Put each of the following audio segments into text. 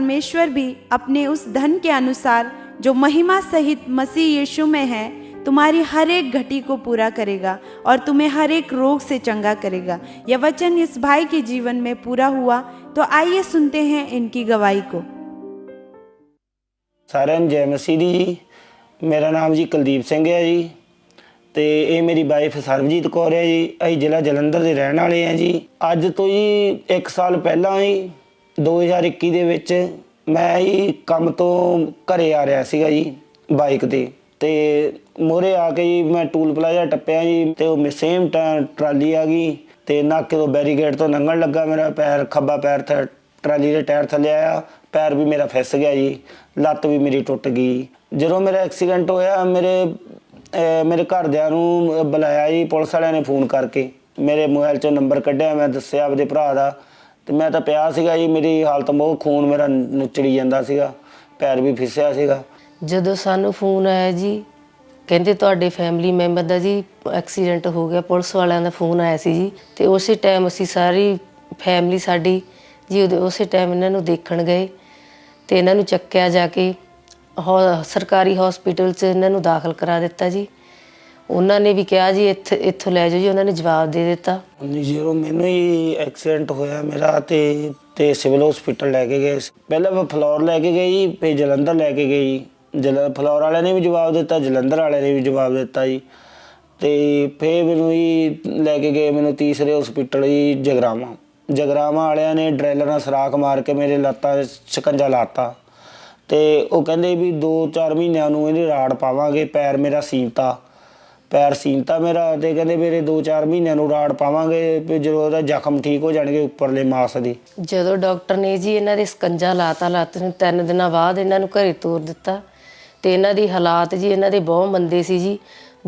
परमेश्वर भी अपने उस धन के अनुसार जो महिमा सहित मसीह यीशु में है तुम्हारी हर एक घटी को पूरा करेगा और तुम्हें हर एक रोग से चंगा करेगा। यह वचन इस भाई के जीवन में पूरा हुआ। तो आइए सुनते हैं इनकी गवाही को। सारे जय मसीह दी जी। मेरा नाम जी कुलदीप सिंह है जी, तो ये मेरी वाइफ सरबजीत कौर है जी। अं जिला जलंधर के रहने वाले हैं जी। अज तो जी 1 साल पहला ही 2021 ਦੇ ਵਿੱਚ मैं जी काम तो घरे आ रहा ਸੀਗਾ जी बाइक ते मोहरे आके जी मैं टूल प्लाजा टप्पिया जी, तो सेम ट्राली आ गई तो नाके तो बैरीगेड तो लंघन लगा। मेरा पैर खब्बा पैर ट्राली के टायर थले आया, पैर भी मेरा फिस गया जी, लत्त भी मेरी टुट गई। जो मेरा एक्सीडेंट होया मेरे घरदिਆਂ ਨੂੰ बुलाया जी, पुलिस वाले ने फोन करके मेरे मोबाइल चो नंबर कढ़िया, मैं दस्या आपदे भरा दा, तो मैं तो पिया सीगा जी। मेरी हालत बहुत खून मेरा नचड़ी जाता सीगा, पैर भी फिसिया सीगा। ਜਦੋਂ ਸਾਨੂੰ ਫੋਨ ਆਇਆ ਜੀ ਕਹਿੰਦੇ ਤੁਹਾਡੇ ਫੈਮਿਲੀ ਮੈਂਬਰ ਦਾ ਜੀ ਐਕਸੀਡੈਂਟ ਹੋ ਗਿਆ, ਪੁਲਿਸ ਵਾਲਿਆਂ ਦਾ ਫੋਨ ਆਇਆ ਸੀ ਜੀ। ਤੇ ਉਸੇ ਟਾਈਮ ਅਸੀਂ ਸਾਰੀ ਫੈਮਿਲੀ ਸਾਡੀ ਜੀ ਉਸੇ ਟਾਈਮ ਇਹਨਾਂ ਨੂੰ ਦੇਖਣ ਗਏ ਤੇ ਇਹਨਾਂ ਨੂੰ ਚੱਕਿਆ ਜਾ ਕੇ ਸਰਕਾਰੀ ਹਸਪੀਟਲ 'ਚ ਇਹਨਾਂ ਨੂੰ ਦਾਖਲ ਕਰਾ ਦਿੱਤਾ ਜੀ। ਉਹਨਾਂ ਨੇ ਵੀ ਕਿਹਾ ਜੀ ਇੱਥੋਂ ਲੈ ਜਾਓ ਜੀ, ਉਹਨਾਂ ਨੇ ਜਵਾਬ ਦੇ ਦਿੱਤਾ। ਜਦੋਂ ਮੈਨੂੰ ਹੀ ਐਕਸੀਡੈਂਟ ਹੋਇਆ ਮੇਰਾ ਤੇ ਸਿਵਲ ਹਸਪੀਟਲ ਲੈ ਕੇ ਗਏ। ਪਹਿਲਾਂ ਮੈਂ ਫਲੋਰ ਲੈ ਕੇ ਗਈ ਜੀ, ਫਿਰ ਜਲੰਧਰ ਲੈ ਕੇ ਗਈ। ਫਲੋਰ ਵਾਲਿਆਂ ਨੇ ਵੀ ਜਵਾਬ ਦਿੱਤਾ, ਜਲੰਧਰ ਵਾਲਿਆਂ ਨੇ ਵੀ ਜਵਾਬ ਦਿੱਤਾ ਜੀ। ਤੇ ਫਿਰ ਮੈਨੂੰ ਹੀ ਲੈ ਕੇ ਗਏ ਮੈਨੂੰ ਤੀਸਰੇ ਹਸਪੀਟਲ ਜੀ ਜਗਰਾਵਾਂ ਵਾਲਿਆਂ ਨੇ ਡਰੈਲਰ ਨਾਲ ਸਰਾਖ ਮਾਰ ਕੇ ਮੇਰੇ ਲੱਤਾਂ 'ਚ ਸ਼ਿਕੰਜਾ ਲਾਤਾ। ਤੇ ਉਹ ਕਹਿੰਦੇ ਵੀ 2-4 ਮਹੀਨਿਆਂ ਨੂੰ ਇਹਦੀ ਰਾੜ ਪਾਵਾਂਗੇ। ਪੈਰ ਮੇਰਾ ਸੀਨਤਾ ਮੇਰਾ, ਤੇ ਕਹਿੰਦੇ ਮੇਰੇ 2-4 ਮਹੀਨਿਆਂ ਨੂੰ ਰਾੜ ਪਾਵਾਂਗੇ ਵੀ ਜਦੋਂ ਉਹਦਾ ਜ਼ਖਮ ਠੀਕ ਹੋ ਜਾਣਗੇ ਉੱਪਰਲੇ ਮਾਸ ਦੀ। ਜਦੋਂ ਡਾਕਟਰ ਨੇ ਜੀ ਇਹਨਾਂ ਦੇ ਸਕੰਜਾ ਲਾਤਾ ਲੱਤ ਨੂੰ, 3 ਦਿਨਾਂ ਬਾਅਦ ਇਹਨਾਂ ਨੂੰ ਘਰੇ ਤੋਰ ਦਿੱਤਾ। ਤੇ ਇਹਨਾਂ ਦੀ ਹਾਲਾਤ ਜੀ ਇਹਨਾਂ ਦੇ ਬਹੁਤ ਮੰਦੇ ਸੀ ਜੀ।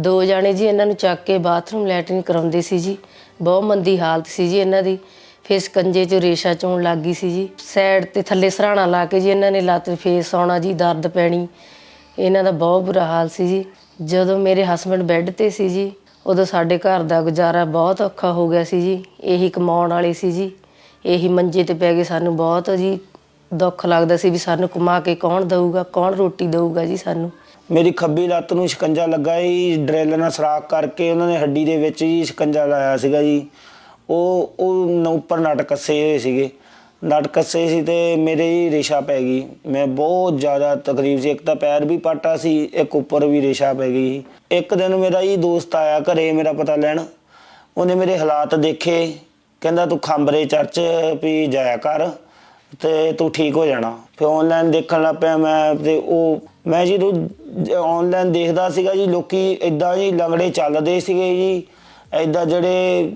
2 ਜਾਣੇ ਜੀ ਇਹਨਾਂ ਨੂੰ ਚੱਕ ਕੇ ਬਾਥਰੂਮ ਲੈਟਰਿਨ ਕਰਾਉਂਦੇ ਸੀ ਜੀ, ਬਹੁਤ ਮੰਦੀ ਹਾਲਤ ਸੀ ਜੀ ਇਹਨਾਂ ਦੀ। ਫਿਰ ਸਕੰਜੇ 'ਚ ਰੇਸ਼ਾ ਚੋਣ ਲੱਗ ਗਈ ਸੀ ਜੀ। ਸਾਈਡ 'ਤੇ ਥੱਲੇ ਸਰਾਣਾ ਲਾ ਕੇ ਜੀ ਇਹਨਾਂ ਨੇ ਲੱਤ ਫੇਸ ਆਉਣਾ ਜੀ, ਦਰਦ ਪੈਣੀ, ਇਹਨਾਂ ਦਾ ਬਹੁਤ ਬੁਰਾ ਹਾਲ ਸੀ ਜੀ। ਜਦੋਂ ਮੇਰੇ ਹਸਬੈਂਡ ਬੈੱਡ 'ਤੇ ਸੀ ਜੀ ਉਦੋਂ ਸਾਡੇ ਘਰ ਦਾ ਗੁਜ਼ਾਰਾ ਬਹੁਤ ਔਖਾ ਹੋ ਗਿਆ ਸੀ ਜੀ। ਇਹੀ ਕਮਾਉਣ ਵਾਲੇ ਸੀ ਜੀ, ਇਹੀ ਮੰਜੇ 'ਤੇ ਪੈ ਗਏ। ਸਾਨੂੰ ਬਹੁਤ ਜੀ ਦੁੱਖ ਲੱਗਦਾ ਸੀ ਵੀ ਸਾਨੂੰ ਕਮਾ ਕੇ ਕੌਣ ਦਊਗਾ, ਕੌਣ ਰੋਟੀ ਦਊਗਾ ਜੀ ਸਾਨੂੰ। ਮੇਰੀ ਖੱਬੀ ਲੱਤ ਨੂੰ ਸ਼ਿਕੰਜਾ ਲੱਗਾ ਜੀ, ਡਰੈਲ ਨਾਲ ਸਰਾਖ ਕਰਕੇ ਉਹਨਾਂ ਨੇ ਹੱਡੀ ਦੇ ਵਿੱਚ ਜੀ ਸ਼ਿਕੰਜਾ ਲਾਇਆ ਸੀਗਾ ਜੀ। ਉਹ ਉੱਪਰ ਨਟ ਕੱਸੇ ਹੋਏ ਸੀਗੇ, ਨਟ ਕੱਸੇ ਸੀ ਤੇ ਮੇਰੇ ਹੀ ਰੇਸ਼ਾ ਪੈ ਗਈ। ਮੈਂ ਬਹੁਤ ਜ਼ਿਆਦਾ ਤਕਲੀਫ ਸੀ, ਇੱਕ ਤਾਂ ਪੈਰ ਵੀ ਪਾਟਾ ਸੀ, ਇੱਕ ਉੱਪਰ ਵੀ ਰੇਸ਼ਾ ਪੈ ਗਈ। ਇੱਕ ਦਿਨ ਮੇਰਾ ਜੀ ਦੋਸਤ ਆਇਆ ਘਰੇ ਮੇਰਾ ਪਤਾ ਲੈਣ, ਉਹਨੇ ਮੇਰੇ ਹਾਲਾਤ ਦੇਖੇ, ਕਹਿੰਦਾ ਤੂੰ ਖਾਂਬਰੇ ਚਰਚ ਵੀ ਜਾਇਆ ਕਰ ਤੇ ਤੂੰ ਠੀਕ ਹੋ ਜਾਣਾ। ਫਿਰ ਔਨਲਾਈਨ ਦੇਖਣ ਲੱਗ ਪਿਆ ਮੈਂ, ਤੇ ਮੈਂ ਜਦੋਂ ਔਨਲਾਈਨ ਦੇਖਦਾ ਸੀਗਾ ਜੀ ਲੋਕੀ ਇੱਦਾਂ ਜੀ ਲੰਗੜੇ ਚੱਲਦੇ ਸੀਗੇ ਜੀ, ਇੱਦਾਂ ਜਿਹੜੇ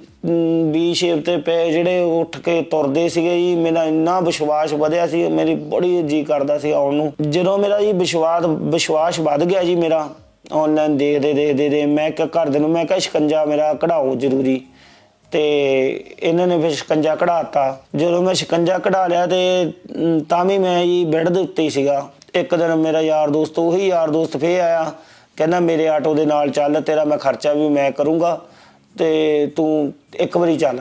ਵੀ ਸ਼ੇਪ 'ਤੇ ਪਏ ਜਿਹੜੇ ਉੱਠ ਕੇ ਤੁਰਦੇ ਸੀਗੇ ਜੀ। ਮੇਰਾ ਇੰਨਾ ਵਿਸ਼ਵਾਸ ਵਧਿਆ ਸੀ, ਮੇਰੀ ਬੜੀ ਜੀ ਕਰਦਾ ਸੀ ਆਉਣ ਨੂੰ। ਜਦੋਂ ਮੇਰਾ ਜੀ ਵਿਸ਼ਵਾਸ ਵੱਧ ਗਿਆ ਜੀ ਮੇਰਾ ਔਨਲਾਈਨ ਦੇਖਦੇ ਮੈਂ ਕਿਹਾ ਘਰਦਿਆਂ ਨੂੰ ਮੈਂ ਕਿਹਾ ਸ਼ਿਕੰਜਾ ਮੇਰਾ ਕਢਾਓ ਜ਼ਰੂਰੀ, ਤੇ ਇਹਨਾਂ ਨੇ ਫਿਰ ਸ਼ਿਕੰਜਾ ਕਢਾਤਾ। ਜਦੋਂ ਮੈਂ ਸ਼ਿਕੰਜਾ ਕਢਾ ਲਿਆ ਤੇ ਤਾਂ ਵੀ ਮੈਂ ਜੀ ਬੈੱਡ ਦੇ ਉੱਤੇ ਹੀ ਸੀਗਾ। ਇੱਕ ਦਿਨ ਮੇਰਾ ਉਹੀ ਯਾਰ ਦੋਸਤ ਫੇਰ ਆਇਆ, ਕਹਿੰਦਾ ਮੇਰੇ ਆਟੋ ਦੇ ਨਾਲ ਚੱਲ, ਤੇਰਾ ਮੈਂ ਖਰਚਾ ਵੀ ਮੈਂ ਕਰੂੰਗਾ ਤੇ ਤੂੰ ਇੱਕ ਵਾਰੀ ਚੱਲ।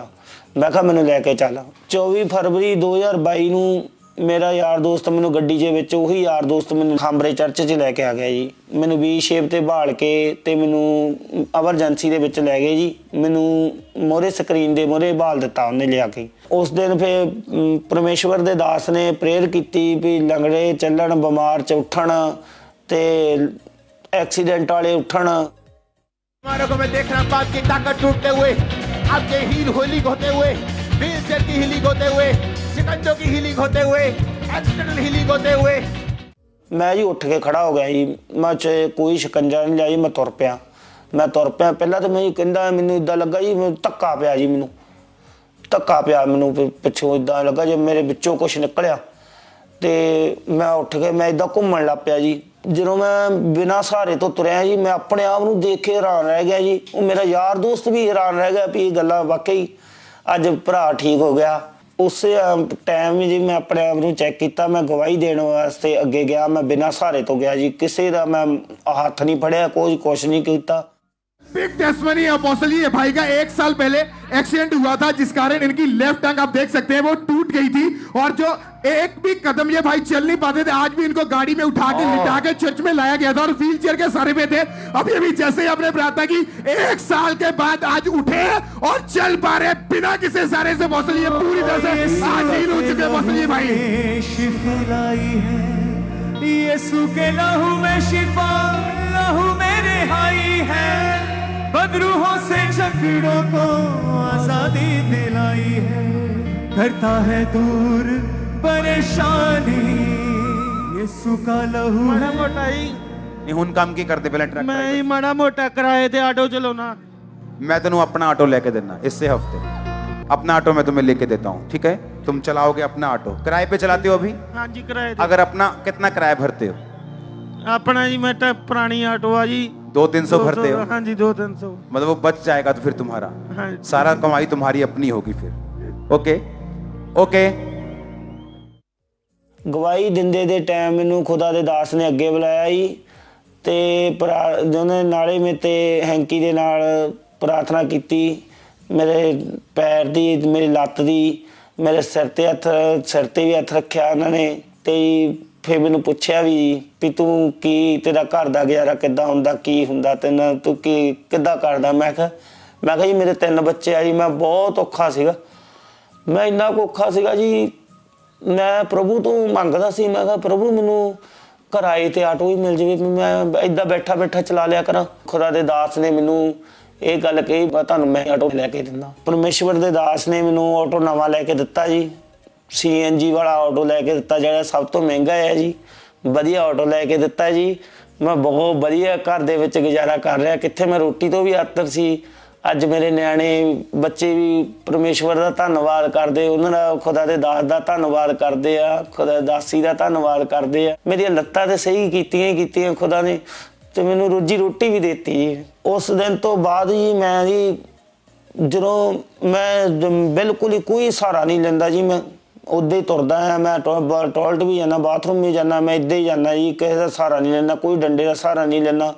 ਮੈਂ ਕਿਹਾ ਮੈਨੂੰ ਲੈ ਕੇ ਚੱਲ। 24 ਫਰਵਰੀ 2022 ਨੂੰ ਮੇਰਾ ਯਾਰ ਦੋਸਤ ਮੈਨੂੰ ਗੱਡੀ ਦੇ ਵਿੱਚ, ਉਹੀ ਯਾਰ ਦੋਸਤ ਮੈਨੂੰ ਖਾਂਬਰੇ ਚਰਚ 'ਚ ਲੈ ਕੇ ਆ ਗਿਆ ਜੀ। ਮੈਨੂੰ ਵੀ ਸ਼ੇਪ 'ਤੇ ਬਹਾਲ ਕੇ ਤੇ ਮੈਨੂੰ ਐਮਰਜੈਂਸੀ ਦੇ ਵਿੱਚ ਲੈ ਗਏ ਜੀ। ਮੈਨੂੰ ਮੋਹਰੇ ਸਕਰੀਨ ਦੇ ਮੋਹਰੇ ਬਹਾਲ ਦਿੱਤਾ ਉਹਨੇ ਲਿਆ ਕੇ। ਉਸ ਦਿਨ ਫਿਰ ਪਰਮੇਸ਼ਵਰ ਦੇ ਦਾਸ ਨੇ ਪ੍ਰੇਅਰ ਕੀਤੀ ਵੀ ਲੰਗੜੇ ਚੱਲਣ, ਬਿਮਾਰ 'ਚ ਉੱਠਣ ਤੇ एक्सीडेंट वाले उठन। हमारे को मैं देख रहा हूँ बात की ताकत टूटते हुए, आपके हील हीलिंग होते हुए, व्हील चेयर की हीलिंग होते हुए, शिकंजों की हीलिंग होते हुए, एक्सीडेंटल हीलिंग होते हुए। मैं जी उठ के खड़ा हो गया जी। मैं कोई शिकंजा नहीं लिया जी, मैं तुर पिया। पहला तो मैं कहता मैनू इदा लगा जी धक्का पिया जी, मैनू धक्का पिया, मैनू पिछों इदा लगा जो मेरे विचों कुछ निकलिया। तो मैं उठ के मैं इदा घूमन लग पिया जी। ਜਦੋਂ ਮੈਂ ਬਿਨਾਂ ਸਹਾਰੇ ਤੋਂ ਤੁਰਿਆ ਜੀ, ਮੈਂ ਆਪਣੇ ਆਪ ਨੂੰ ਦੇਖ ਕੇ ਹੈਰਾਨ ਰਹਿ ਗਿਆ ਜੀ। ਉਹ ਮੇਰਾ ਯਾਰ ਦੋਸਤ ਵੀ ਹੈਰਾਨ ਰਹਿ ਗਿਆ ਵੀ ਇਹ ਗੱਲਾਂ ਵਾਕਈ ਅੱਜ ਭਰਾ ਠੀਕ ਹੋ ਗਿਆ। ਉਸੇ ਟਾਈਮ ਵੀ ਜੀ ਮੈਂ ਆਪਣੇ ਆਪ ਨੂੰ ਚੈੱਕ ਕੀਤਾ। ਮੈਂ ਗਵਾਹੀ ਦੇਣ ਵਾਸਤੇ ਅੱਗੇ ਗਿਆ, ਮੈਂ ਬਿਨਾਂ ਸਹਾਰੇ ਤੋਂ ਗਿਆ ਜੀ। ਕਿਸੇ ਦਾ ਮੈਂ ਹੱਥ ਨਹੀਂ ਫੜਿਆ, ਕੁਛ ਨਹੀਂ ਕੀਤਾ। बिग टेस्टमनी अपोस्टल, ये भाई का 1 साल पहले एक्सीडेंट हुआ था जिस कारण इनकी लेफ्ट टंग आप देख सकते हैं वो टूट गई थी और जो एक भी कदम ये भाई चल नहीं पाते थे, आज भी इनको गाड़ी में उठा के लिटा के चर्च में लाया गया था और व्हील चेयर के सहारे पे थे। अभी अभी जैसे ही आपने प्रार्थना की 1 साल के बाद आज उठे और चल पा रहे बिना किसी सहारे से। अपोस्टल ये पूरी तरह से आज हील हो चुके अपोस्टल ये भाई। शिफलाई है यीशु के लहू में, शिफा लहू में रिहाई है, बदरूहों से जकड़ों को आजादी दिलाई है, करता है दूर परेशानी यीशु का लहू माड़ा मोटा ही नहीं हुन काम की करते पहले ट्रक मैं ही माड़ा मोटा किराए ते आटो चलाना। मैं तेनू अपना ऑटो लेके देना इससे हफ्ते, अपना ऑटो मैं तुम्हें लेके देता हूँ, ठीक है? तुम चलाओगे अपना ऑटो, किराए पे चलाते हो अभी? हाँ जी किराए ते। अगर अपना कितना किराया भरते हो? अपना जी मैं पुरानी ऑटो आ जी 200-300 भरते हो? हाँ जी 200-300। मतलब वो बच जाएगा तो फिर तुम्हारा हाँ सारा कमाई तुम्हारी अपनी होगी फिर। Okay okay. ਗਵਾਹੀ ਦਿੰਦੇ ਦੇ ਟਾਈਮ ਮੈਨੂੰ ਖੁਦਾ ਦੇ ਦਾਸ ਨੇ ਅੱਗੇ ਬੁਲਾਇਆ ਜੀ ਤੇ ਉਹਨੇ ਨਾਲੇ ਮੇਰੇ ਤੇ ਹੈਂਕੀ ਦੇ ਨਾਲ ਪ੍ਰਾਰਥਨਾ ਕੀਤੀ, ਮੇਰੇ ਪੈਰ ਦੀ, ਮੇਰੀ ਲੱਤ ਦੀ, ਮੇਰੇ ਸਿਰ ਤੇ ਵੀ ਹੱਥ ਰੱਖਿਆ ਉਹਨਾਂ ਨੇ ਤੇ ਫਿਰ ਮੈਨੂੰ ਪੁੱਛਿਆ ਵੀ ਤੂੰ ਕੀ, ਤੇਰਾ ਘਰ ਦਾ ਗੁਜ਼ਾਰਾ ਕਿੱਦਾਂ ਹੁੰਦਾ, ਕੀ ਹੁੰਦਾ ਤੈਨੂੰ, ਤੂੰ ਕੀ ਕਿੱਦਾਂ ਕਰਦਾ? ਮੈਂ ਕਿਹਾ ਜੀ ਮੇਰੇ 3 ਬੱਚੇ ਆ ਜੀ, ਮੈਂ ਬਹੁਤ ਔਖਾ ਸੀਗਾ, ਮੈਂ ਇੰਨਾ ਕੁ ਔਖਾ ਸੀਗਾ ਜੀ। ਮੈਂ ਪ੍ਰਭੂ ਤੋਂ ਮੰਗਦਾ ਸੀ, ਮੈਂ ਕਿਹਾ ਪ੍ਰਭੂ ਮੈਨੂੰ ਕਿਰਾਏ ਤੇ ਆਟੋ ਹੀ ਮਿਲ ਜਾਵੇ, ਮੈਂ ਇੱਦਾਂ ਬੈਠਾ ਬੈਠਾ ਚਲਾ ਲਿਆ ਕਰਾਂ। ਖੁਦਾ ਦੇ ਦਾਸ ਨੇ ਮੈਨੂੰ ਇਹ ਗੱਲ ਕਹੀ, ਤੁਹਾਨੂੰ ਮੈਂ ਆਟੋ ਲੈ ਕੇ ਦਿੰਦਾ। ਪਰਮੇਸ਼ਵਰ ਦੇ ਦਾਸ ਨੇ ਮੈਨੂੰ ਆਟੋ ਨਵਾਂ ਲੈ ਕੇ ਦਿੱਤਾ ਜੀ, CNG ਵਾਲਾ ਆਟੋ ਲੈ ਕੇ ਦਿੱਤਾ ਜਿਹੜਾ ਸਭ ਤੋਂ ਮਹਿੰਗਾ ਹੈ ਜੀ, ਵਧੀਆ ਆਟੋ ਲੈ ਕੇ ਦਿੱਤਾ ਜੀ। ਮੈਂ ਬਹੁਤ ਵਧੀਆ ਘਰ ਦੇ ਵਿੱਚ ਗੁਜ਼ਾਰਾ ਕਰ ਰਿਹਾ, ਕਿੱਥੇ ਮੈਂ ਰੋਟੀ ਤੋਂ ਵੀ ਆਤਰ ਸੀ। ਅੱਜ ਮੇਰੇ ਨਿਆਣੇ ਬੱਚੇ ਵੀ ਪਰਮੇਸ਼ਵਰ ਦਾ ਧੰਨਵਾਦ ਕਰਦੇ, ਉਹਨਾਂ ਦਾ ਖੁਦਾ ਦੇ ਦਾਸ ਦਾ ਧੰਨਵਾਦ ਕਰਦੇ ਆ, ਖੁਦਾ ਦਾਸੀ ਦਾ ਧੰਨਵਾਦ ਕਰਦੇ ਆ। ਮੇਰੀਆਂ ਲੱਤਾਂ ਤੇ ਸਹੀ ਕੀਤੀਆਂ ਖੁਦਾ ਨੇ ਤੇ ਮੈਨੂੰ ਰੋਜੀ ਰੋਟੀ ਵੀ ਦਿੱਤੀ ਜੀ। ਉਸ ਦਿਨ ਤੋਂ ਬਾਅਦ ਜੀ ਮੈਂ ਜੀ ਜਦੋਂ ਮੈਂ ਬਿਲਕੁਲ ਹੀ ਕੋਈ ਸਹਾਰਾ ਨਹੀਂ ਲੈਂਦਾ ਜੀ, ਮੈਂ ਉੱਦਾਂ ਹੀ ਤੁਰਦਾ ਹਾਂ। ਮੈਂ ਟੋਇਲਟ ਵੀ ਜਾਂਦਾ, ਬਾਥਰੂਮ ਵੀ ਜਾਂਦਾ, ਮੈਂ ਇੱਦਾਂ ਹੀ ਜਾਂਦਾ ਜੀ, ਕਿਸੇ ਦਾ ਸਹਾਰਾ ਨਹੀਂ ਲੈਂਦਾ, ਕੋਈ ਡੰਡੇ ਦਾ ਸਹਾਰਾ ਨਹੀਂ ਲੈਂਦਾ,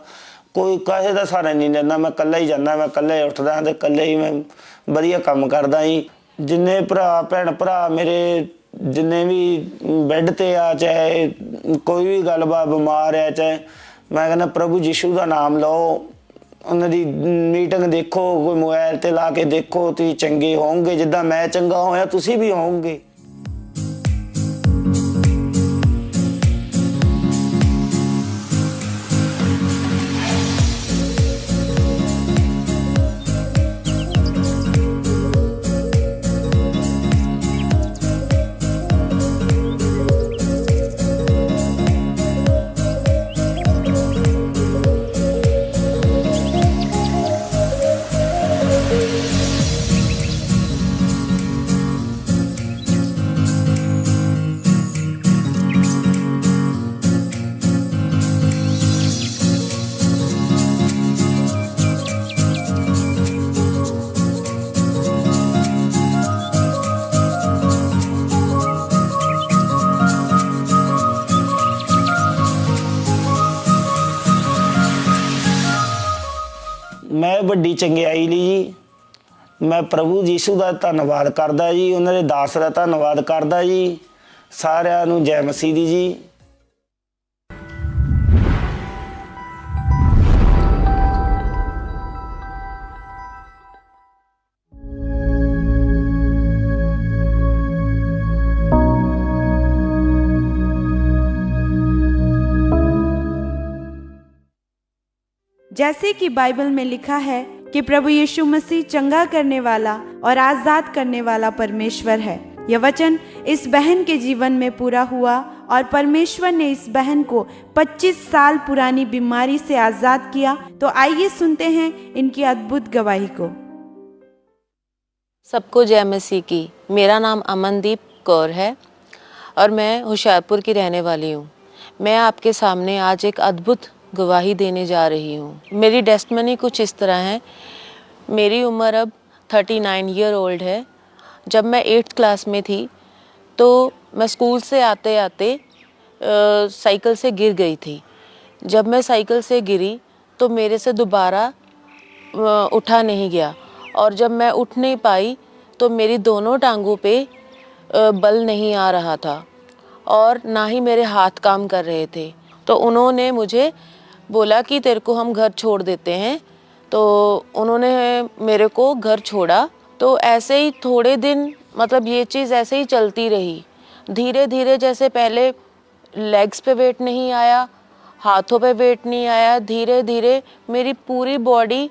ਕੋਈ ਕਿਸੇ ਦਾ ਸਹਾਰਾ ਨਹੀਂ ਲੈਂਦਾ। ਮੈਂ ਇਕੱਲਾ ਹੀ ਜਾਂਦਾ, ਮੈਂ ਇਕੱਲਾ ਹੀ ਉੱਠਦਾ ਅਤੇ ਇਕੱਲੇ ਹੀ ਮੈਂ ਵਧੀਆ ਕੰਮ ਕਰਦਾ ਜੀ। ਜਿੰਨੇ ਭੈਣ ਭਰਾ ਮੇਰੇ ਜਿੰਨੇ ਵੀ ਬੈੱਡ 'ਤੇ ਆ, ਚਾਹੇ ਕੋਈ ਵੀ ਗੱਲਬਾਤ ਬਿਮਾਰ ਆ, ਚਾਹੇ ਮੈਂ ਕਹਿੰਦਾ ਪ੍ਰਭੂ ਯੀਸ਼ੂ ਦਾ ਨਾਮ ਲਓ, ਉਹਨਾਂ ਦੀ ਮੀਟਿੰਗ ਦੇਖੋ, ਕੋਈ ਮੋਬਾਈਲ 'ਤੇ ਲਾ ਕੇ ਦੇਖੋ, ਤੁਸੀਂ ਚੰਗੇ ਹੋਵੋਗੇ, ਜਿੱਦਾਂ ਮੈਂ ਚੰਗਾ ਹੋਇਆ ਤੁਸੀਂ ਵੀ ਹੋਵੋਗੇ। ਮੈਂ ਵੱਡੀ ਚੰਗਿਆਈ ਲਈ ਜੀ ਮੈਂ ਪ੍ਰਭੂ ਯੀਸ਼ੂ ਦਾ ਧੰਨਵਾਦ ਕਰਦਾ ਜੀ, ਉਹਨਾਂ ਦੇ ਦਾਸ ਦਾ ਧੰਨਵਾਦ ਕਰਦਾ ਜੀ। ਸਾਰਿਆਂ ਨੂੰ ਜੈ ਮਸੀਹ ਦੀ ਜੀ। जैसे कि बाइबल में लिखा है कि प्रभु यीशु मसीह चंगा करने वाला और आज़ाद करने वाला परमेश्वर है। यह वचन इस बहन के जीवन में पूरा हुआ और परमेश्वर ने इस बहन को 25 साल पुरानी बीमारी से आज़ाद किया। तो आइए सुनते हैं इनकी अद्भुत गवाही को। सबको जय मसीह की। मेरा नाम अमनदीप कौर है और मैं होशियारपुर की रहने वाली हूँ। मैं आपके सामने आज एक अद्भुत गवाही देने जा रही हूँ। मेरी टेस्टमनी कुछ इस तरह है। मेरी उम्र अब 39 ईयर ओल्ड है। जब मैं 8th क्लास में थी तो मैं स्कूल से आते आते साइकिल से गिर गई थी। जब मैं साइकिल से गिरी तो मेरे से दोबारा उठा नहीं गया, और जब मैं उठ नहीं पाई तो मेरी दोनों टांगों पे बल नहीं आ रहा था और ना ही मेरे हाथ काम कर रहे थे। तो उन्होंने मुझे बोला कि तेरे को हम घर छोड़ देते हैं। तो उन्होंने मेरे को घर छोड़ा। तो ऐसे ही थोड़े दिन, मतलब ये चीज़ ऐसे ही चलती रही। धीरे धीरे जैसे पहले लेग्स पे वेट नहीं आया, हाथों पे वेट नहीं आया, धीरे धीरे मेरी पूरी बॉडी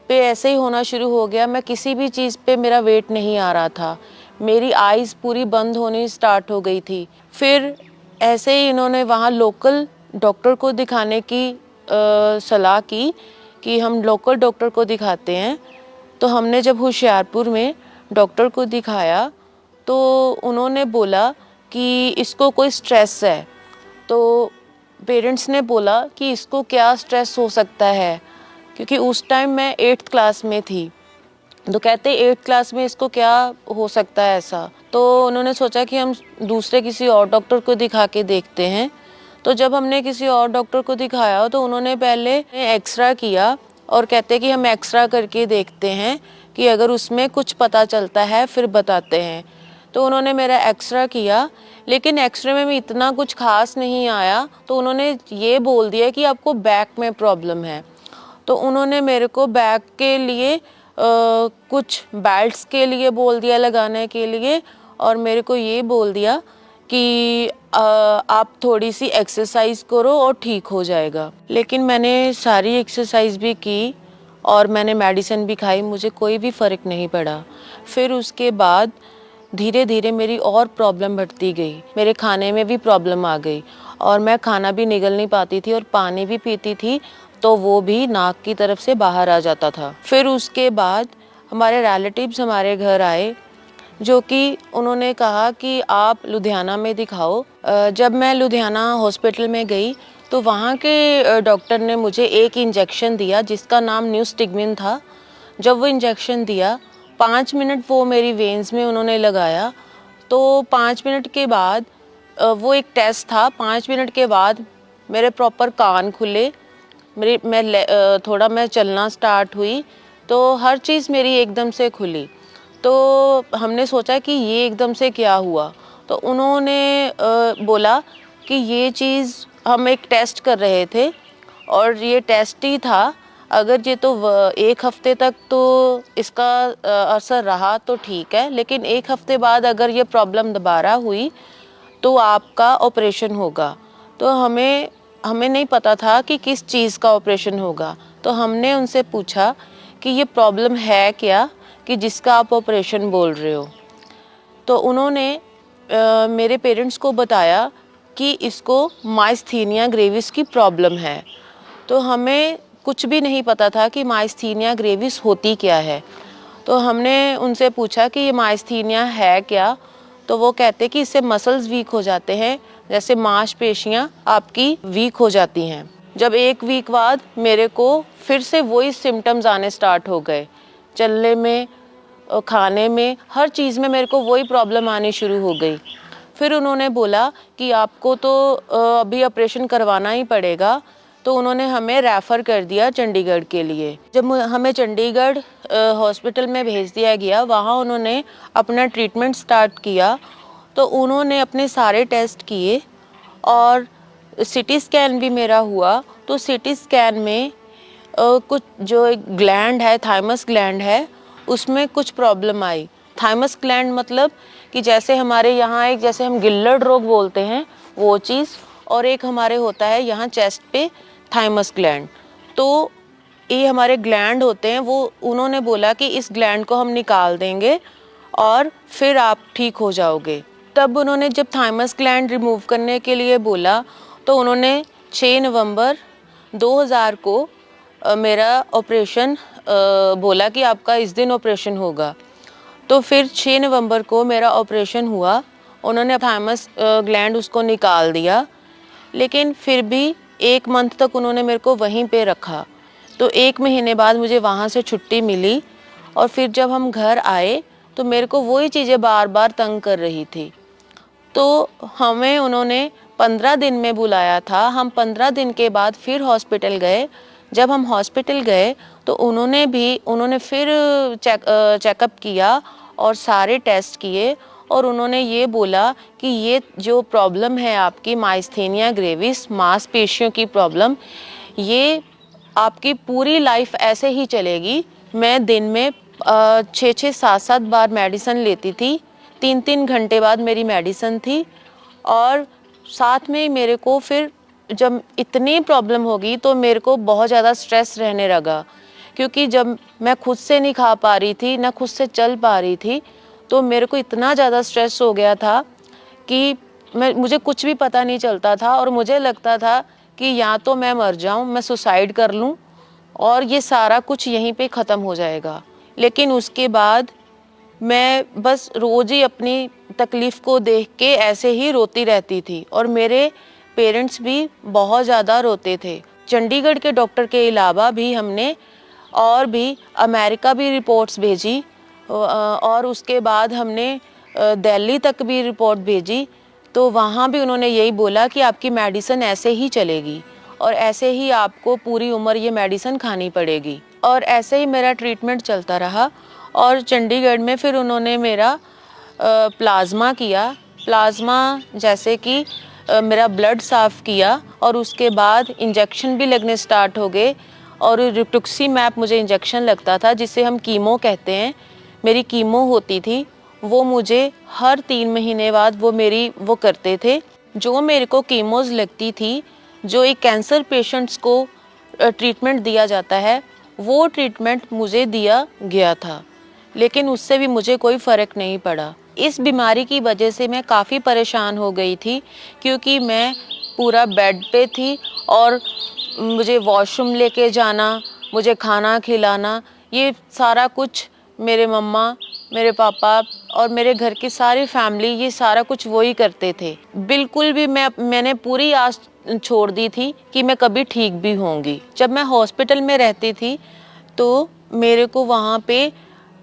पे ऐसे ही होना शुरू हो गया। मैं किसी भी चीज़ पे मेरा वेट नहीं आ रहा था। मेरी आइज़ पूरी बंद होनी स्टार्ट हो गई थी। फिर ऐसे ही इन्होंने वहाँ लोकल डॉक्टर को दिखाने की सलाह की कि हम लोकल डॉक्टर को दिखाते हैं। तो हमने जब होशियारपुर में डॉक्टर को दिखाया तो उन्होंने बोला कि इसको कोई स्ट्रेस है। तो पेरेंट्स ने बोला कि इसको क्या स्ट्रेस हो सकता है, क्योंकि उस टाइम मैं 8th क्लास में थी। तो कहते 8th क्लास में इसको क्या हो सकता है ऐसा। तो उन्होंने सोचा कि हम दूसरे किसी और डॉक्टर को दिखा के देखते हैं। तो जब हमने किसी और डॉक्टर को दिखाया तो उन्होंने पहले एक्सरा किया और कहते कि हम एक्सरा करके देखते हैं कि अगर उसमें कुछ पता चलता है फिर बताते हैं। तो उन्होंने मेरा एक्सरा किया, लेकिन एक्सरे में भी इतना कुछ खास नहीं आया। तो उन्होंने ये बोल दिया कि आपको बैक में प्रॉब्लम है। तो उन्होंने मेरे को बैक के लिए कुछ बेल्ट्स के लिए बोल दिया लगाने के लिए, और मेरे को ये बोल दिया कि आप थोड़ी सी एक्सरसाइज करो और ठीक हो जाएगा। लेकिन मैंने सारी एक्सरसाइज भी की और मैंने मेडिसिन भी खाई, मुझे कोई भी फ़र्क नहीं पड़ा। फिर उसके बाद धीरे धीरे मेरी और प्रॉब्लम बढ़ती गई। मेरे खाने में भी प्रॉब्लम आ गई और मैं खाना भी निगल नहीं पाती थी और पानी भी पीती थी तो वो भी नाक की तरफ से बाहर आ जाता था। फिर उसके बाद हमारे रिलेटिव्स हमारे घर आए, जो कि उन्होंने कहा कि आप लुधियाना में दिखाओ। जब मैं लुधियाना हॉस्पिटल में गई तो वहाँ के डॉक्टर ने मुझे एक इंजेक्शन दिया जिसका नाम न्यूस्टिगमिन था। जब वो इंजेक्शन दिया 5 मिनट वो मेरी वेन्स में उन्होंने लगाया। तो 5 मिनट के बाद वो एक टेस्ट था। 5 मिनट के बाद मेरे प्रॉपर कान खुले, मैं चलना स्टार्ट हुई, तो हर चीज़ मेरी एकदम से खुली। तो हमने सोचा कि ये एकदम से क्या हुआ। तो उन्होंने बोला कि ये चीज़ हम एक टेस्ट कर रहे थे और ये टेस्ट ही था। अगर ये तो 1 हफ्ते तक तो इसका असर रहा तो ठीक है, लेकिन 1 हफ्ते बाद अगर ये प्रॉब्लम दोबारा हुई तो आपका ऑपरेशन होगा। तो हमें नहीं पता था कि किस चीज़ का ऑपरेशन होगा। तो हमने उनसे पूछा कि ये प्रॉब्लम है क्या कि जिसका आप ऑपरेशन बोल रहे हो। तो उन्होंने मेरे पेरेंट्स को बताया कि इसको माइस्थीनिया ग्रेविस की प्रॉब्लम है। तो हमें कुछ भी नहीं पता था कि माइस्थीनिया ग्रेविस होती क्या है। तो हमने उनसे पूछा कि ये माइस्थीनिया है क्या। तो वो कहते कि इससे मसल्स वीक हो जाते हैं, जैसे मांसपेशियाँ आपकी वीक हो जाती हैं। जब 1 वीक बाद मेरे को फिर से वही सिम्टम्स आने स्टार्ट हो गए, चलने में, खाने में, हर चीज़ में मेरे को वही प्रॉब्लम आनी शुरू हो गई। फिर उन्होंने बोला कि आपको तो अभी ऑपरेशन करवाना ही पड़ेगा। तो उन्होंने हमें रेफ़र कर दिया चंडीगढ़ के लिए। जब हमें चंडीगढ़ हॉस्पिटल में भेज दिया गया, वहाँ उन्होंने अपना ट्रीटमेंट स्टार्ट किया। तो उन्होंने अपने सारे टेस्ट किए और सीटी स्कैन भी मेरा हुआ। तो सीटी स्कैन में कुछ जो एक ग्लैंड है, थाइमस ग्लैंड है, उसमें कुछ प्रॉब्लम आई। थाइमस ग्लैंड मतलब कि जैसे हमारे यहाँ एक, जैसे हम गिल्लर्ड रोग बोलते हैं वो चीज़, और एक हमारे होता है यहाँ चेस्ट पे थाइमस ग्लैंड। तो ये हमारे ग्लैंड होते हैं। वो उन्होंने बोला कि इस ग्लैंड को हम निकाल देंगे और फिर आप ठीक हो जाओगे। तब उन्होंने जब थाइमस ग्लैंड रिमूव करने के लिए बोला तो उन्होंने 6 नवंबर 2000 को मेरा ऑपरेशन बोला कि आपका इस दिन ऑपरेशन होगा। तो फिर 6 नवंबर को मेरा ऑपरेशन हुआ। उन्होंने थाइमस ग्लैंड उसको निकाल दिया, लेकिन फिर भी 1 मंथ तक उन्होंने मेरे को वहीं पे रखा। तो 1 महीने बाद मुझे वहाँ से छुट्टी मिली और फिर जब हम घर आए तो मेरे को वही चीज़ें बार बार तंग कर रही थी। तो हमें उन्होंने 15 दिन में बुलाया था। हम 15 दिन के बाद फिर हॉस्पिटल गए जब हम हॉस्पिटल गए तो उन्होंने फिर चेकअप किया और सारे टेस्ट किए और उन्होंने ये बोला कि ये जो प्रॉब्लम है आपकी माइस्थेनिया ग्रेविस, मांसपेशियों की प्रॉब्लम, ये आपकी पूरी लाइफ ऐसे ही चलेगी। मैं दिन में 6-6, 7-7 बार मेडिसिन लेती थी, 3-3 घंटे बाद मेरी मेडिसिन थी। और साथ में मेरे को फिर जब इतनी प्रॉब्लम होगी तो मेरे को बहुत ज़्यादा स्ट्रेस रहने लगा, क्योंकि जब मैं खुद से नहीं खा पा रही थी, ना खुद से चल पा रही थी, तो मेरे को इतना ज़्यादा स्ट्रेस हो गया था कि मुझे कुछ भी पता नहीं चलता था और मुझे लगता था कि या तो मैं मर जाऊं, मैं सुसाइड कर लूं और ये सारा कुछ यहीं पे ख़त्म हो जाएगा। लेकिन उसके बाद मैं बस रोज़ ही अपनी तकलीफ़ को देख के ऐसे ही रोती रहती थी और मेरे पेरेंट्स भी बहुत ज़्यादा रोते थे। चंडीगढ़ के डॉक्टर के अलावा भी हमने और भी अमेरिका भी रिपोर्ट्स भेजी और उसके बाद हमने दिल्ली तक भी रिपोर्ट भेजी, तो वहाँ भी उन्होंने यही बोला कि आपकी मेडिसिन ऐसे ही चलेगी और ऐसे ही आपको पूरी उम्र ये मेडिसिन खानी पड़ेगी। और ऐसे ही मेरा ट्रीटमेंट चलता रहा और चंडीगढ़ में फिर उन्होंने मेरा प्लाज्मा किया, प्लाज्मा जैसे कि मेरा ब्लड साफ़ किया और उसके बाद इंजेक्शन भी लगने स्टार्ट हो गए और रिटुक्सीमैप मुझे इंजेक्शन लगता था जिसे हम कीमो कहते हैं। मेरी कीमो होती थी, वो मुझे हर 3 महीने बाद वो करते थे। जो मेरे को कीमोज लगती थी, जो एक कैंसर पेशेंट्स को ट्रीटमेंट दिया जाता है, वो ट्रीटमेंट मुझे दिया गया था, लेकिन उससे भी मुझे कोई फ़र्क नहीं पड़ा। इस बीमारी की वजह से मैं काफ़ी परेशान हो गई थी, क्योंकि मैं पूरा बेड पे थी और मुझे वॉशरूम लेके जाना, मुझे खाना खिलाना, ये सारा कुछ मेरे मम्मा, मेरे पापा और मेरे घर की सारी फैमिली, ये सारा कुछ वही करते थे। बिल्कुल भी मैंने पूरी आस छोड़ दी थी कि मैं कभी ठीक भी होंगी। जब मैं हॉस्पिटल में रहती थी तो मेरे को वहाँ पे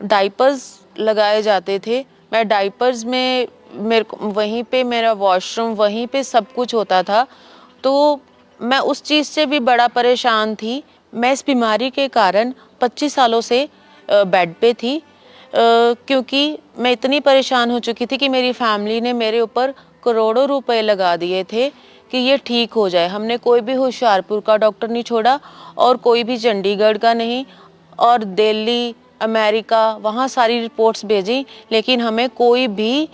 डाइपर्स लगाए जाते थे। मैं डाइपर्स में मेरे को वहीं पे मेरा वॉशरूम, वहीं पे सब कुछ होता था, तो मैं उस चीज़ से भी बड़ा परेशान थी। मैं इस बीमारी के कारण 25 सालों से बेड पे थी, क्योंकि मैं इतनी परेशान हो चुकी थी कि मेरी फैमिली ने मेरे ऊपर करोड़ों रुपए लगा दिए थे कि ये ठीक हो जाए। हमने कोई भी होशियारपुर का डॉक्टर नहीं छोड़ा और कोई भी चंडीगढ़ का नहीं, और दिल्ली, अमेरिका, वहाँ सारी रिपोर्ट्स भेजी, लेकिन हमें कोई भी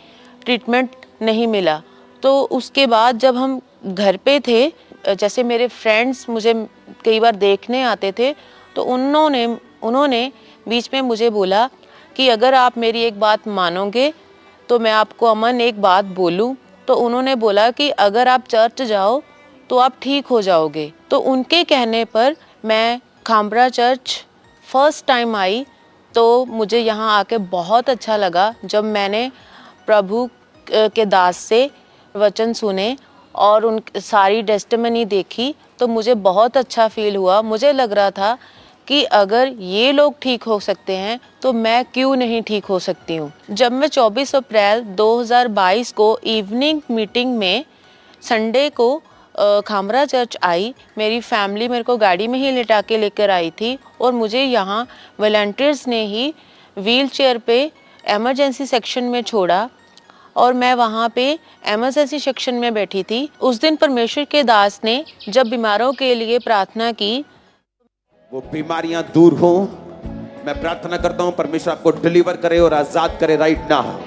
ट्रीटमेंट नहीं मिला। तो उसके बाद जब हम घर पे थे, जैसे मेरे फ्रेंड्स मुझे कई बार देखने आते थे, तो उन्होंने बीच में मुझे बोला कि अगर आप मेरी एक बात मानोगे तो मैं आपको अमन एक बात बोलूं। तो उन्होंने बोला कि अगर आप चर्च जाओ तो आप ठीक हो जाओगे। तो उनके कहने पर मैं Khamra church first time I, तो मुझे यहाँ आके बहुत अच्छा लगा। जब मैंने प्रभु के दास से वचन सुने और उन सारी टेस्टिमनी देखी तो मुझे बहुत अच्छा फील हुआ। मुझे लग रहा था कि अगर ये लोग ठीक हो सकते हैं तो मैं क्यों नहीं ठीक हो सकती हूँ। जब मैं 24 अप्रैल 2022 को इवनिंग मीटिंग में संडे को खामरा चर्च आई, मेरी फैमिली मेरे को गाड़ी में ही लिटा के लेकर आई थी और मुझे यहाँ वॉलंटियर्स ने ही व्हील चेयर पे एमरजेंसी सेक्शन में छोड़ा और मैं वहाँ पे एमरजेंसी सेक्शन में बैठी थी। उस दिन परमेश्वर के दास ने जब बीमारों के लिए प्रार्थना की, वो बीमारियां दूर हो। मैं प्रार्थना करता हूं परमेश्वर आपको डिलीवर करे और आजाद करे राइट नाउ।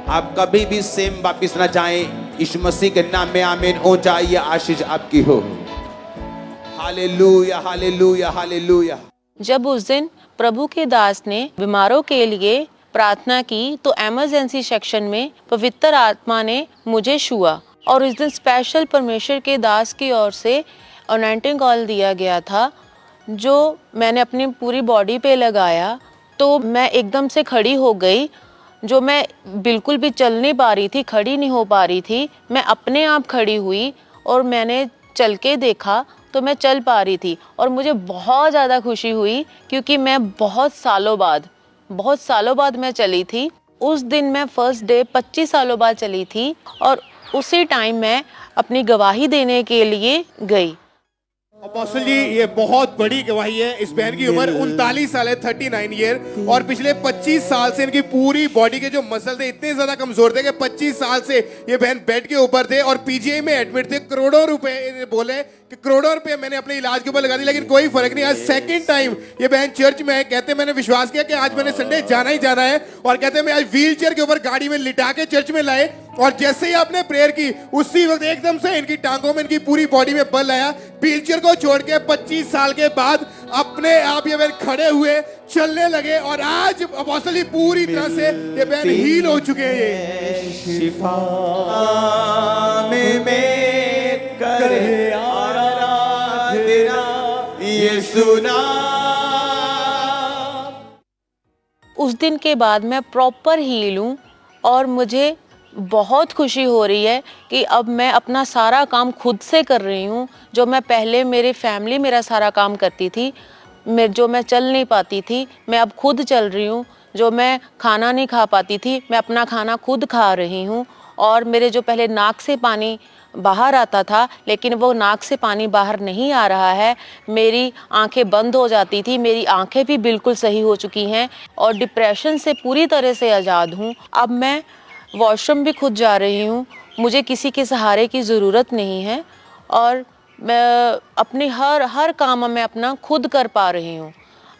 आप कभी भी सेम वापिस ना जाएं। यीशु मसीह के नाम में आमीन हो जाए। ये आशीष आपकी हो। Hallelujah, hallelujah, hallelujah. जब उस दिन प्रभु के दास ने बीमारों के लिए प्रार्थना की तो एमरजेंसी सेक्शन में पवित्र आत्मा ने मुझे छुआ और उस दिन स्पेशल परमेश्वर के दास की ओर से अनॉइंटिंग ऑयल दिया गया था, जो मैंने अपनी पूरी बॉडी पे लगाया। तो मैं एकदम से खड़ी हो गई, जो मैं बिल्कुल भी चल नहीं पा रही थी, खड़ी नहीं हो पा रही थी। मैं अपने आप खड़ी हुई और मैंने चल के देखा तो मैं चल पा रही थी और मुझे बहुत ज़्यादा खुशी हुई, क्योंकि मैं बहुत सालों बाद मैं चली थी। उस दिन मैं फर्स्ट डे 25 सालों बाद चली थी और उसी टाइम मैं अपनी गवाही देने के लिए गई। अपोस्टल जी, ये बहुत बड़ी गवाही है। इस बहन की उम्र 39 साल है, 39 ईयर, और पिछले 25 साल से इनकी पूरी बॉडी के जो मसल थे इतने ज्यादा कमजोर थे कि 25 साल से ये बहन बेड के ऊपर थे और पीजीआई में एडमिट थे। करोड़ों रुपए बोले कि करोड़ों रुपए मैंने अपने इलाज के ऊपर लगा दी, लेकिन कोई फर्क नहीं। आज सेकंड टाइम ये बहन चर्च में है। कहते मैंने विश्वास किया कि आज मैंने संडे जाना ही जाना है, और कहते मैं आज व्हील चेयर के ऊपर गाड़ी में लिटा के चर्च में लाए, और जैसे ही आपने प्रेयर की उसी वक्त एकदम से इनकी टांगों में, इनकी पूरी बॉडी में बल आया। व्हील चेयर को छोड़ के 25 साल के बाद अपने आप ये बहन खड़े हुए, चलने लगे, और आज अपोस्टल जी पूरी तरह से ये बहन हील हो चुके हैं। शिफा में करे आराधना यीशु नाम। उस दिन के बाद मैं प्रॉपर हील हूँ और मुझे बहुत खुशी हो रही है कि अब मैं अपना सारा काम खुद से कर रही हूँ। जो मैं पहले मेरी फैमिली मेरा सारा काम करती थी, जो मैं चल नहीं पाती थी, मैं अब खुद चल रही हूँ। जो मैं खाना नहीं खा पाती थी, मैं अपना खाना खुद खा रही हूँ। और मेरे जो पहले नाक से पानी बाहर आता था, लेकिन वो नाक से पानी बाहर नहीं आ रहा है। मेरी आंखें बंद हो जाती थी, मेरी आंखें भी बिल्कुल सही हो चुकी हैं और डिप्रेशन से पूरी तरह से आज़ाद हूँ। अब मैं वॉशरूम भी खुद जा रही हूँ, मुझे किसी के सहारे की ज़रूरत नहीं है, और मैं अपनी हर काम मैं अपना खुद कर पा रही हूँ।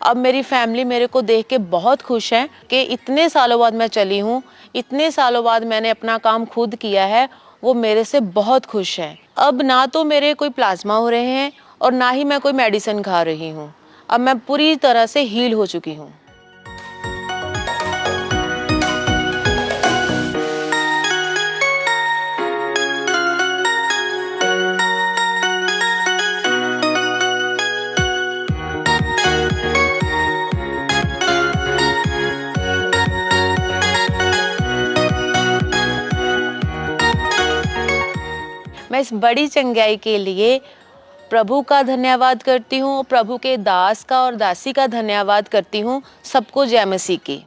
अब मेरी फैमिली मेरे को देख के बहुत खुश है कि इतने सालों बाद मैं चली हूँ, इतने सालों बाद मैंने अपना काम खुद किया है। वो मेरे से बहुत खुश हैं। अब ना तो मेरे कोई प्लाज्मा हो रहे हैं और ना ही मैं कोई मेडिसिन खा रही हूँ। अब मैं पूरी तरह से हील हो चुकी हूँ। मैं इस बड़ी चंगाई के लिए प्रभु का धन्यवाद करती हूँ, प्रभु के दास का और दासी का धन्यवाद करती हूँ। सबको जय मसीह की।